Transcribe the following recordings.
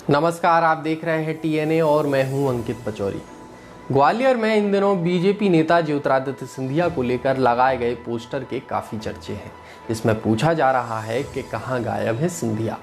नमस्कार, आप देख रहे हैं TNA और मैं हूं अंकित पचौरी। ग्वालियर में इन दिनों बीजेपी नेता ज्योतिरादित्य सिंधिया को लेकर लगाए गए पोस्टर के काफ़ी चर्चे हैं। इसमें पूछा जा रहा है कि कहां गायब है सिंधिया।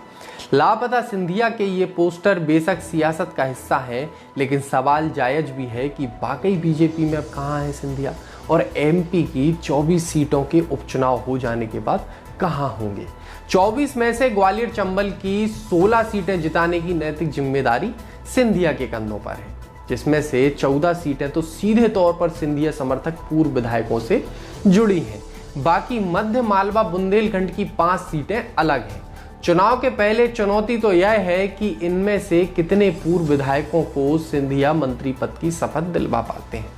लापता सिंधिया के ये पोस्टर बेशक सियासत का हिस्सा है, लेकिन सवाल जायज भी है कि वाकई बीजेपी में अब कहां है सिंधिया और MP की 24 सीटों के उपचुनाव हो जाने के बाद कहां होंगे। 24 में से ग्वालियर चंबल की 16 सीटें जिताने की नैतिक जिम्मेदारी सिंधिया के कंधों पर है, जिसमें से 14 सीटें तो सीधे तौर पर सिंधिया समर्थक पूर्व विधायकों से जुड़ी हैं। बाकी मध्य मालवा बुंदेलखंड की 5 सीटें अलग हैं। चुनाव के पहले चुनौती तो यह है कि इनमें से कितने पूर्व विधायकों को सिंधिया मंत्री पद की शपथ दिलवा पाते हैं,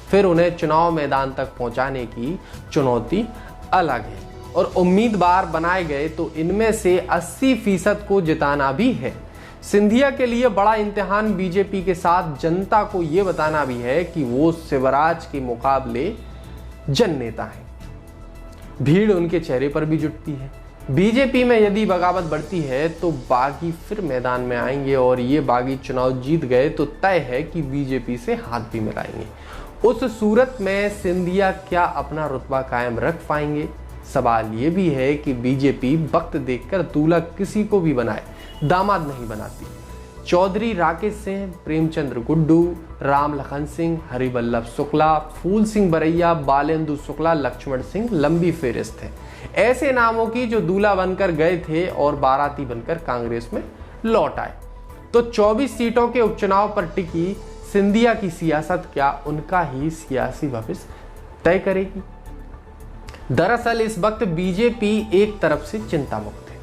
फिर उन्हें चुनाव मैदान तक पहुंचाने की चुनौती अलग है। और उम्मीदवार बनाए गए तो इनमें से 80% को जिताना भी है। सिंधिया के लिए बड़ा इम्तिहान बीजेपी के साथ जनता को यह बताना भी है कि वो शिवराज के मुकाबले जननेता हैं। भीड़ उनके चेहरे पर भी जुटती है। बीजेपी में यदि बगावत बढ़ती है तो बागी फिर मैदान में आएंगे और ये बागी चुनाव जीत गए तो तय है कि बीजेपी से हाथ भी मिलाएंगे। उस सूरत में सिंधिया क्या अपना रुतबा कायम रख पाएंगे? सवाल ये भी है कि बीजेपी वक्त देखकर दूल्हा किसी को भी बनाए, दामाद नहीं बनाती। चौधरी राकेश सिंह, प्रेमचंद्र गुड्डू, राम लखन सिंह, हरिवल्लभ शुक्ला, फूल सिंह बरैया, बालेंदु शुक्ला, लक्ष्मण सिंह लंबी फेहरिस्त है ऐसे नामों की जो दूल्हा बनकर गए थे और बाराती बनकर कांग्रेस में लौट आए। तो 24 सीटों के उपचुनाव पर टिकी सिंधिया की सियासत क्या उनका ही सियासी भविष्य तय करेगी? दरअसल इस वक्त बीजेपी एक तरफ से चिंता मुक्त है।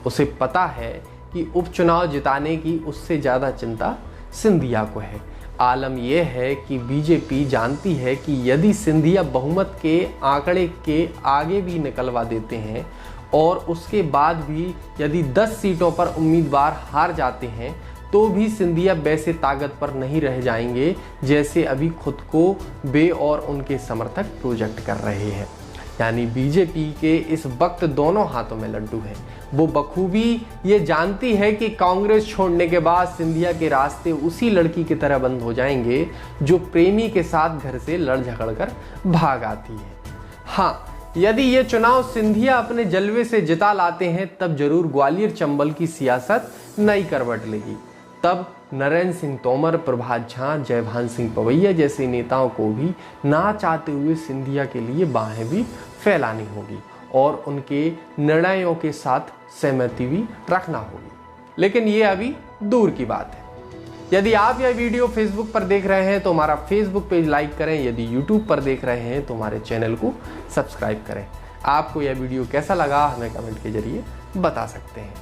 उसे पता है कि उपचुनाव जिताने की उससे ज्यादा चिंता सिंधिया को है। आलम यह है कि बीजेपी जानती है कि यदि सिंधिया बहुमत के आंकड़े के आगे भी निकलवा देते हैं और उसके बाद भी यदि 10 सीटों पर उम्मीदवार हार जाते हैं तो भी सिंधिया वैसे ताकत पर नहीं रह जाएंगे जैसे अभी खुद को वे और उनके समर्थक प्रोजेक्ट कर रहे हैं। यानी बीजेपी के इस वक्त दोनों हाथों में लड्डू है। वो बखूबी ये जानती है कि कांग्रेस छोड़ने के बाद सिंधिया के रास्ते उसी लड़की की तरह बंद हो जाएंगे जो प्रेमी के साथ घर से लड़ झगड़ कर भाग आती है। हाँ, यदि ये चुनाव सिंधिया अपने जलवे से जिता लाते हैं तब जरूर ग्वालियर चंबल की सियासत नई करवट लेगी। तब नरेंद्र सिंह तोमर, प्रभात झा, जयभान सिंह पवैया जैसे नेताओं को भी ना चाहते हुए सिंधिया के लिए बाहें भी फैलानी होगी और उनके निर्णयों के साथ सहमति भी रखना होगी। लेकिन ये अभी दूर की बात है। यदि आप यह वीडियो फेसबुक पर देख रहे हैं तो हमारा फेसबुक पेज लाइक करें। यदि यूट्यूब पर देख रहे हैं तो हमारे चैनल को सब्सक्राइब करें। आपको यह वीडियो कैसा लगा हमें कमेंट के जरिए बता सकते हैं।